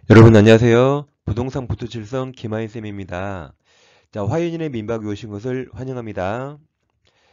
여러분 안녕하세요. 부동산 부투칠성 김하인쌤입니다. 자, 화인인의 민박이 오신 것을 환영합니다.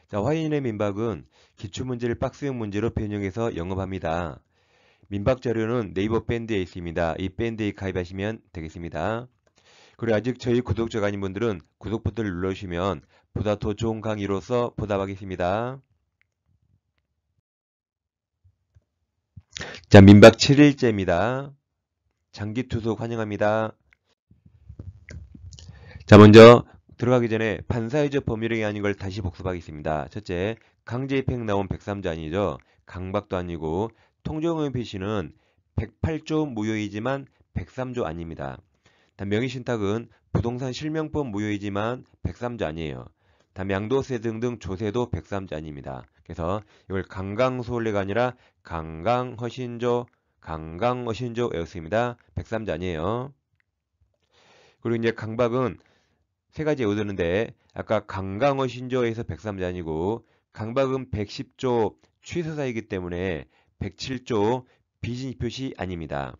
자, 화인인의 민박은 기출문제를 박스형 문제로 변형해서 영업합니다. 민박 자료는 네이버 밴드에 있습니다. 이 밴드에 가입하시면 되겠습니다. 그리고 아직 저희 구독자가 아닌 분들은 구독 버튼을 눌러주시면 보다 더 좋은 강의로서 보답하겠습니다. 자, 민박 7일째입니다. 장기 투숙 환영합니다. 자, 먼저 들어가기 전에 반사회적 법률행위 아닌 걸 다시 복습하겠습니다. 첫째, 강제입행 나온 103조 아니죠. 강박도 아니고 통정의 표시는 108조 무효이지만 103조 아닙니다. 명의신탁은 부동산 실명법 무효이지만 103조 아니에요. 양도세 등등 조세도 103조 아닙니다. 그래서 이걸 강강소홀례가 아니라 강강허신조 외웠습니다. 103조 아니에요. 그리고 이제 강박은 세 가지 외우는데 아까 강강어 신조에서 103조 아니고 강박은 110조 취소사이기 때문에 107조 비진입 표시 아닙니다.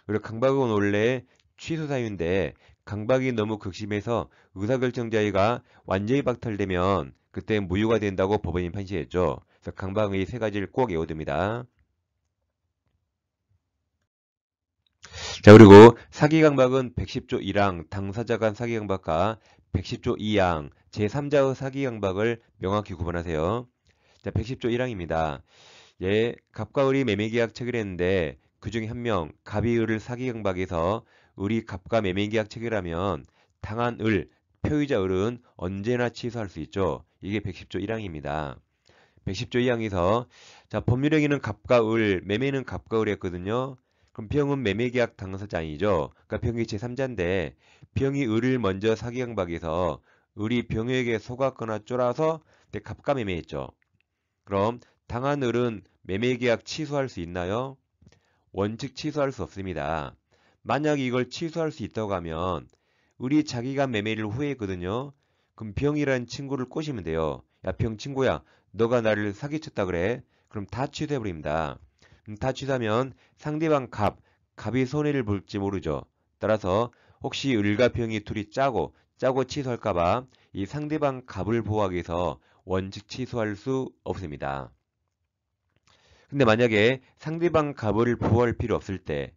그리고 강박은 원래 취소사유인데 강박이 너무 극심해서 의사결정자가 완전히 박탈되면 그때 무효가 된다고 법원이 판시했죠. 그래서 강박의 세 가지를 꼭 외워둡니다. 자, 그리고 사기강박은 110조 1항 당사자 간 사기강박과 110조 2항 제3자의 사기강박을 명확히 구분하세요. 자, 110조 1항입니다. 예, 갑과 을이 매매계약 체결했는데 그 중에 한 명, 갑이 을을 사기강박해서 을이 갑과 매매계약 체결하면 당한 을, 표의자 을은 언제나 취소할 수 있죠. 이게 110조 1항입니다. 110조 2항에서 자, 법률행위는 갑과 을, 매매는 갑과 을이었거든요. 그럼 병은 매매계약 당사자 아니죠. 그러니까 병이 제3자인데 병이 을을 먼저 사기강박해서 을이 병에게 속았거나 쫄아서 갑과 매매했죠. 그럼 당한 을은 매매계약 취소할 수 있나요? 원칙 취소할 수 없습니다. 만약 이걸 취소할 수 있다고 하면 을이 자기가 매매를 후회했거든요. 그럼 병이라는 친구를 꼬시면 돼요. 야, 병 친구야, 너가 나를 사기쳤다 그래. 그럼 다 취소해버립니다. 다 취소하면 상대방 갑이 손해를 볼지 모르죠. 따라서 혹시 을과 병이 둘이 짜고 취소할까봐 이 상대방 갑을 보호하기 위해서 원칙 취소할 수 없습니다. 근데 만약에 상대방 갑을 보호할 필요 없을 때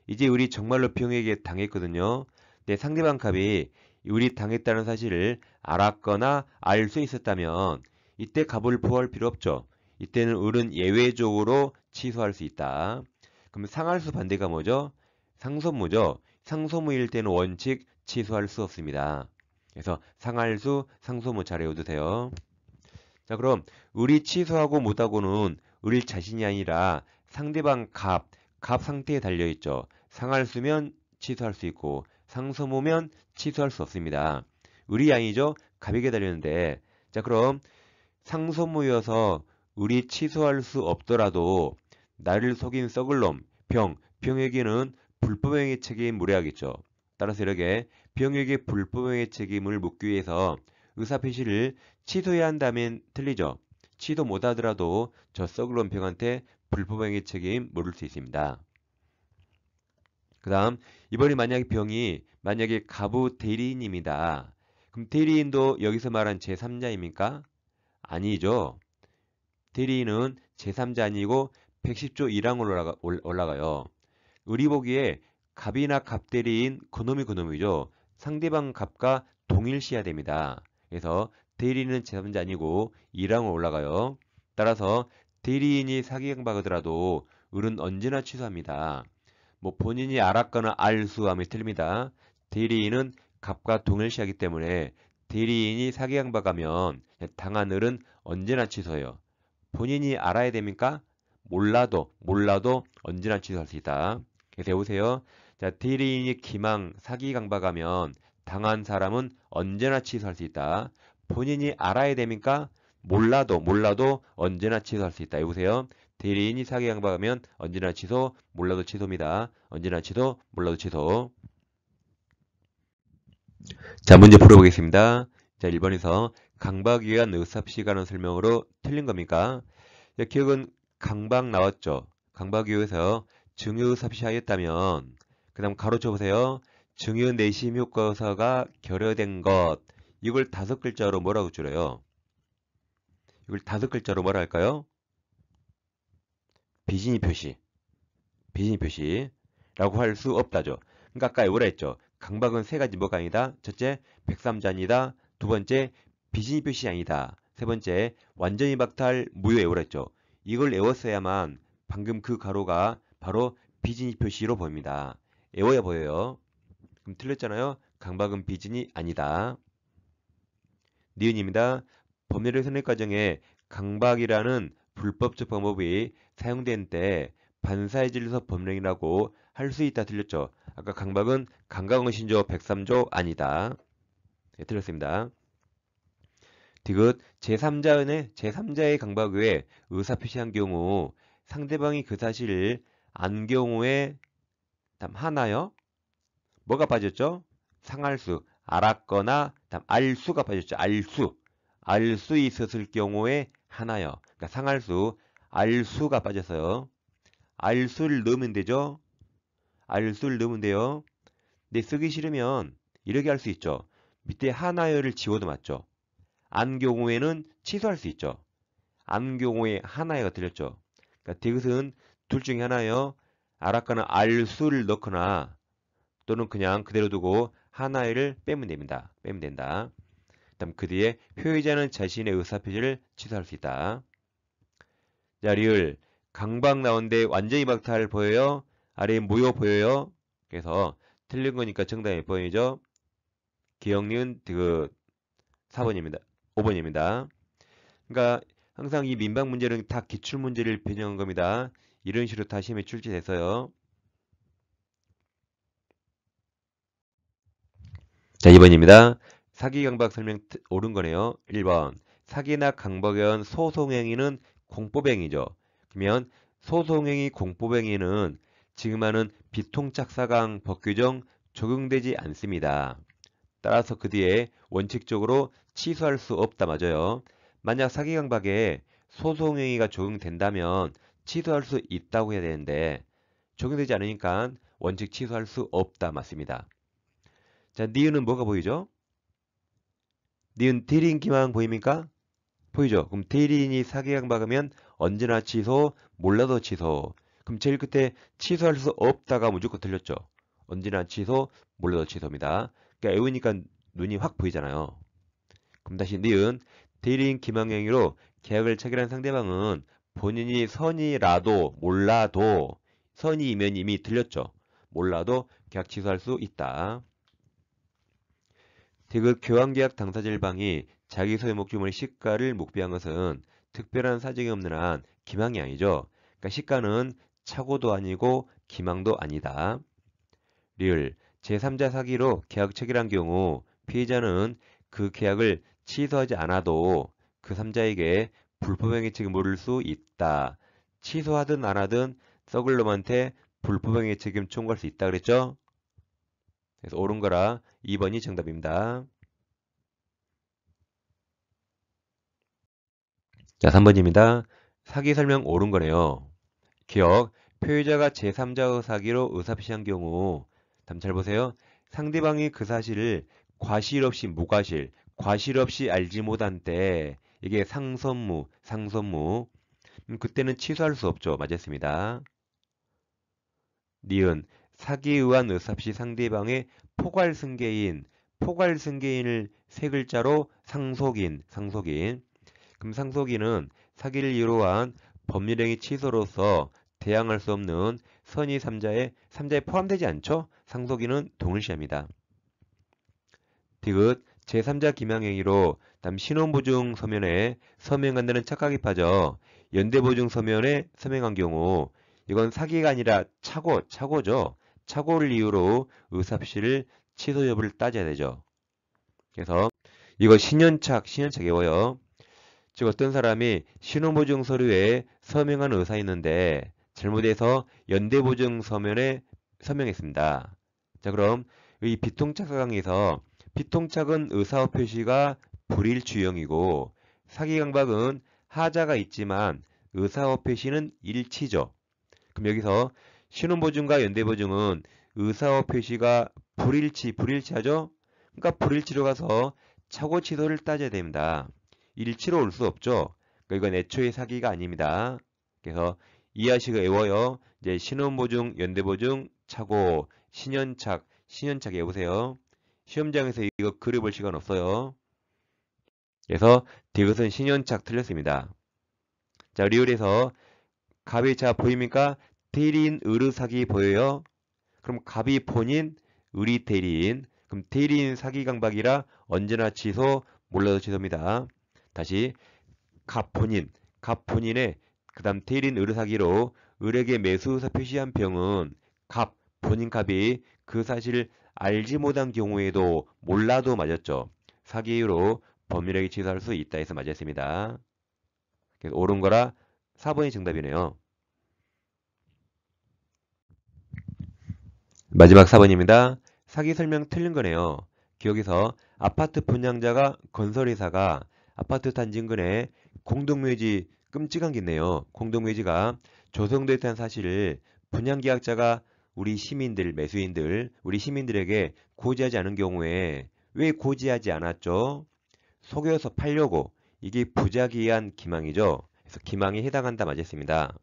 이제 을이 정말로 병에게 당했거든요. 근데 상대방 갑이 을이 당했다는 사실을 알았거나 알 수 있었다면 이때 갑을 보호할 필요 없죠. 이때는 을은 예외적으로 취소할 수 있다. 그럼 상할수 반대가 뭐죠? 상소무죠. 상소무일 때는 원칙 취소할 수 없습니다. 그래서 상할수, 상소무 잘 외워두세요. 자, 그럼 을이 취소하고 못하고는 을 자신이 아니라 상대방 갑 상태에 달려있죠. 상할수면 취소할 수 있고 상소무면 취소할 수 없습니다. 을이 아니죠. 갑에게 달렸는데 자, 그럼 상소무여서 을이 취소할 수 없더라도 나를 속인 썩을 놈, 병에게는 불법행위 책임 물어야겠죠. 따라서 이렇게 병에게 불법행위 책임을 묻기 위해서 의사표시를 취소해야 한다면 틀리죠. 취소 못하더라도 저 썩을 놈 병한테 불법행위 책임 물을 수 있습니다. 그 다음 이번에 만약에 가부 대리인입니다. 그럼 대리인도 여기서 말한 제3자입니까? 아니죠. 대리인은 제3자 아니고 110조 1항으로 올라가요. 우리 보기에 갑이나 갑대리인 그놈이죠. 상대방 갑과 동일시해야 됩니다. 그래서 대리인은 제3자 아니고 1항으로 올라가요. 따라서 대리인이 사기강박하더라도 을은 언제나 취소합니다. 뭐 본인이 알았거나 알 수 하면 틀립니다. 대리인은 갑과 동일시하기 때문에 대리인이 사기강박하면 당한 을은 언제나 취소해요. 본인이 알아야 됩니까? 몰라도 언제나 취소할 수 있다. 그래서 외우세요. 자, 대리인이 사기 강박하면 당한 사람은 언제나 취소할 수 있다. 본인이 알아야 됩니까? 몰라도 언제나 취소할 수 있다. 외우세요. 대리인이 사기 강박하면 언제나 취소, 몰라도 취소입니다. 언제나 취소, 몰라도 취소. 자, 문제 풀어보겠습니다. 자, 1번에서 강박에 의한 의사표시가는 설명으로 틀린 겁니까? 자, 기억은 강박 나왔죠. 강박에 의해서 증여의사표시하였다면 그 다음 가로쳐 보세요. 증여 내심 효과서가 결여된 것. 이걸 5글자로 뭐라고 줄여요? 이걸 5글자로 뭐라 할까요? 비진이 표시. 비진이 표시라고 할 수 없다죠. 그러니까 아까 뭐라 했죠? 강박은 3가지 뭐가 아니다? 첫째, 백삼자아니다. 두 번째, 비진이 표시 아니다. 세 번째, 완전히 박탈 무효 애호라 했죠. 이걸 애웠어야만 방금 그 가로가 바로 비진이 표시로 보입니다. 애워야 보여요. 그럼 틀렸잖아요. 강박은 비진이 아니다. 니은입니다. 법률의 선택 과정에 강박이라는 불법적 방법이 사용된 때 반사의 진리서 법령이라고 할 수 있다. 틀렸죠. 아까 강박은 강강의 신조 103조 아니다. 네, 틀렸습니다. 디귿 제3자의 강박 외에 의사 표시한 경우 상대방이 그 사실을 안 경우에 하나요? 뭐가 빠졌죠? 상할수, 알았거나 알수가 빠졌죠. 알 수 있었을 경우에 하나요. 그러니까 상할수, 알수가 빠졌어요. 알수를 넣으면 되죠. 알수를 넣으면 돼요. 근데 쓰기 싫으면 이렇게 할 수 있죠. 밑에 하나요를 지워도 맞죠. 안 경우에는 취소할 수 있죠. 안 경우에 하나요가 들렸죠. 그러니까 디귿은 둘 중에 하나요. 알았거나 알수를 넣거나 또는 그냥 그대로 두고 하나를 빼면 됩니다. 빼면 된다. 다음 그 뒤에 표의자는 자신의 의사표시를 취소할 수 있다. 자, 리을 강박 나온데 완전히 박탈 보여요? 아래에 무효 보여요? 그래서 틀린 거니까 정답이 몇 번이죠? 기억니은 그 4번입니다. 5번입니다. 그러니까 항상 이 민박 문제는 다 기출문제를 변형한 겁니다. 이런 식으로 다 시험에 출제됐어요. 자, 2번입니다. 사기 강박 설명 옳은 거네요. 1번. 사기나 강박에 의한 소송행위는 공법행위죠. 그러면 소송행위 공법행위는 지금 하는 비통착사강 법규정 적용되지 않습니다. 따라서 그 뒤에 원칙적으로 취소할 수 없다. 맞아요. 만약 사기 강박에 소송행위가 적용된다면 취소할 수 있다고 해야 되는데 적용되지 않으니까 원칙 취소할 수 없다. 맞습니다. 자, 니은은 뭐가 보이죠? 니은 대리인 기망 보입니까? 보이죠? 그럼 대리인이 사기 강박하면 언제나 취소, 몰라도 취소. 그럼 제일 끝에 취소할 수 없다가 무조건 틀렸죠. 언제나 취소, 몰라도 취소입니다. 그러니까 외우니까 눈이 확 보이잖아요. 그럼 다시 니은 대리인 기망행위로 계약을 체결한 상대방은 본인이 선이라도 몰라도 선이면 이미 틀렸죠. 몰라도 계약 취소할 수 있다. 디귿 교환계약 당사자 일방이 자기 소유 목적물의 시가를 묵비한 것은 특별한 사정이 없는 한 기망이 아니죠. 그러니까 시가는 착오도 아니고 기망도 아니다. 리을 제3자 사기로 계약 체결한 경우 피해자는 그 계약을 취소하지 않아도 그 3자에게 불법행위 책임을 물을 수 있다. 취소하든 안 하든 썩을 놈한테 불법행위 책임 청구할 수 있다 그랬죠? 그래서 옳은 거라 2번이 정답입니다. 자, 3번입니다. 사기 설명 옳은 거네요. 기억, 표의자가 제3자의 사기로 의사표시한 경우 다음 잘 보세요. 상대방이 그 사실을 과실 없이 무과실, 과실 없이 알지 못한 때 이게 상선무. 그때는 취소할 수 없죠. 맞았습니다. 니은, 사기에 의한 의사표시 상대방의 포괄승계인을 세 글자로 상속인. 그럼 상속인은 사기를 이유로 한 법률행위 취소로서 대항할 수 없는 선의 3자에 포함되지 않죠? 상속인은 동일시합니다. 디귿 제3자 기망행위로 신원보증 서면에 서명한다는 착각이 빠져 연대보증 서면에 서명한 경우 이건 사기가 아니라 착오죠. 착오를 이유로 의사표시를 취소 여부를 따져야 되죠. 그래서 이거 신연착 외워요. 즉 어떤 사람이 신원보증 서류에 서명한 의사 있는데 잘못해서 연대보증 서면에 서명했습니다. 자, 그럼 이 비통착 사강에서 비통착은 의사의 표시가 불일주형이고 사기강박은 하자가 있지만 의사의 표시는 일치죠. 그럼 여기서 신원보증과 연대보증은 의사와 표시가 불일치하죠? 그러니까 불일치로 가서 착오 취소를 따져야 됩니다. 일치로 올 수 없죠? 그러니까 이건 애초에 사기가 아닙니다. 그래서 이해하시고 외워요. 이제 신원보증, 연대보증, 착오, 신연착 외우세요. 시험장에서 이거 그려볼 시간 없어요. 그래서 디귿은 신연착 틀렸습니다. 자, 리을에서 갑이 자 보입니까? 대리인 의르 사기 보여요? 그럼 갑이 본인, 의리 대리인. 그럼 대리인 사기 강박이라 언제나 취소, 몰라도 취소입니다. 다시 갑 본인의 그 다음 대리인 의르 사기로 을에게 매수 의사 표시한 병은 본인 갑이 그 사실을 알지 못한 경우에도 몰라도 맞았죠. 사기 이후로 법률에게 취소할 수 있다 해서 맞았습니다. 그래서 옳은 거라 4번이 정답이네요. 마지막 4번입니다. 사기 설명 틀린 거네요. 기억에서 아파트 분양자가 건설회사가 아파트 단지 인근에 공동묘지 끔찍한 게 있네요. 공동묘지가 조성됐다는 사실을 분양계약자가 우리 시민들, 매수인들, 우리 시민들에게 고지하지 않은 경우에 왜 고지하지 않았죠? 속여서 팔려고. 이게 부작위한 기망이죠. 그래서 기망에 해당한다 맞았습니다.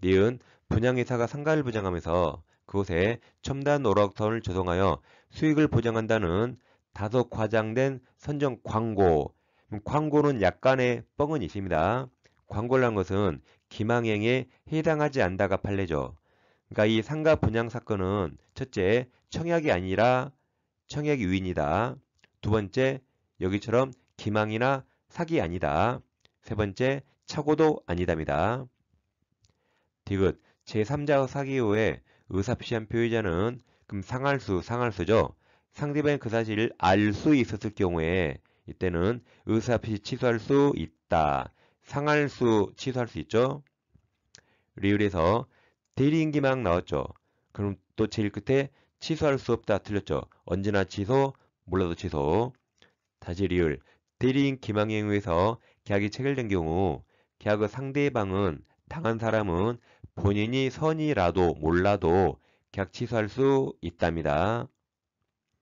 니은 분양회사가 상가를 분양하면서 그곳에 첨단 오락터를 조성하여 수익을 보장한다는 다소 과장된 선정 광고. 광고는 약간의 뻥은 있습니다. 광고라는 것은 기망행위에 해당하지 않다가 판례죠. 그러니까 이 상가 분양 사건은 첫째, 청약이 아니라 청약 유인이다. 두 번째, 여기처럼 기망이나 사기 아니다. 세 번째, 착오도 아니다입니다. 디귿 제3자의 사기 후에 의사표시한 표의자는 그럼 상할수죠. 상대방이 그 사실을 알 수 있었을 경우에 이때는 의사표시 취소할 수 있다. 상할수 취소할 수 있죠. 리을에서 대리인기망 나왔죠. 그럼 또 제일 끝에 취소할 수 없다 틀렸죠. 언제나 취소, 몰라도 취소. 다시 리을 대리인 기망에 의해서 계약이 체결된 경우 계약의 상대방은 당한 사람은 본인이 선이라도 몰라도 계약 취소할 수 있답니다.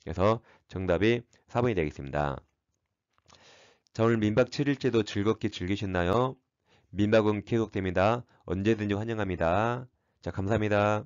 그래서 정답이 4번이 되겠습니다. 자, 오늘 민박 7일째도 즐겁게 즐기셨나요? 민박은 계속됩니다. 언제든지 환영합니다. 자, 감사합니다.